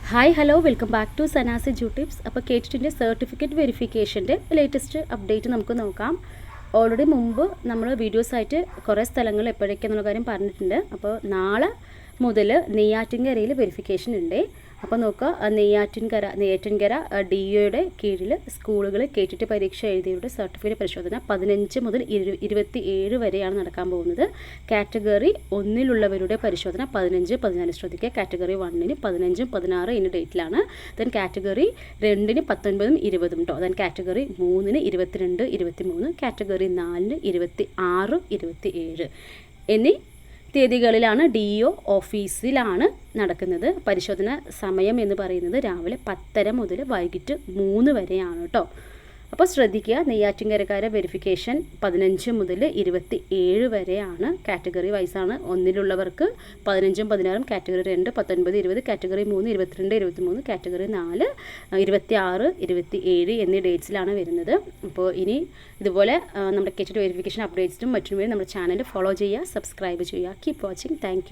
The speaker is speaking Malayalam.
Hi hello welcome back to Sana's YouTubes. അപ്പോൾ കേട്ടിട്ടിൻ്റെ സർട്ടിഫിക്കറ്റ് വെരിഫിക്കേഷൻ്റെ ലേറ്റസ്റ്റ് അപ്ഡേറ്റ് നമുക്ക് നോക്കാം. ഓൾറെഡി മുമ്പ് നമ്മൾ വീഡിയോസായിട്ട് കുറേ സ്ഥലങ്ങൾ എപ്പോഴൊക്കെയെന്നുള്ള കാര്യം പറഞ്ഞിട്ടുണ്ട്. അപ്പോൾ നാളെ മുതൽ നെയ്യാറ്റിൻകരയിൽ വെരിഫിക്കേഷൻ ഉണ്ട്. അപ്പോൾ നോക്കുക, നെയ്യാറ്റിൻകര DOയുടെ കീഴിൽ സ്കൂളുകൾ കേട്ടിട്ട് പരീക്ഷ എഴുതിയവരുടെ സർട്ടിഫിക്കറ്റ് പരിശോധന 15 മുതൽ 27 വരെയാണ് നടക്കാൻ പോകുന്നത്. കാറ്റഗറി 1-ലുള്ളവരുടെ പരിശോധന 15, 14 ശ്രദ്ധിക്കുക. കാറ്റഗറി 1-ന് 15, 16 ഇന്ന ഡേറ്റിലാണ്. ദെൻ കാറ്റഗറി 2-ന് 19, 20 കേട്ടോ. ദെൻ കാറ്റഗറി 3-ന് 22, 23, കാറ്റഗറി 4-ന് 26, 27 എന്നീ തീയതികളിലാണ് DO ഓഫീസിലാണ് നടക്കുന്നത്. പരിശോധന സമയം എന്ന് പറയുന്നത് രാവിലെ 10:30 മുതൽ വൈകിട്ട് 3 വരെയാണ് കേട്ടോ. അപ്പോൾ ശ്രദ്ധിക്കുക, നെയ്യാറ്റിൻകരക്കാരെ വെരിഫിക്കേഷൻ 15 മുതൽ 27 വരെയാണ്. കാറ്റഗറി വൈസാണ്. 1-ലുള്ളവർക്ക് 15ഉം 16ഉം, കാറ്റഗറി 2 19, 20, കാറ്റഗറി 3 22, 23, കാറ്റഗറി 4 26, 27 എന്നീ ഡേറ്റ്സിലാണ് വരുന്നത്. അപ്പോൾ ഇനി ഇതുപോലെ നമ്മുടെ കേട്ടിട്ട് വെരിഫിക്കേഷൻ അപ്ഡേറ്റ്സിനും മറ്റും വേണ്ടി നമ്മുടെ ചാനൽ ഫോളോ ചെയ്യുക, സബ്സ്ക്രൈബ് ചെയ്യുക. Keep watching. താങ്ക്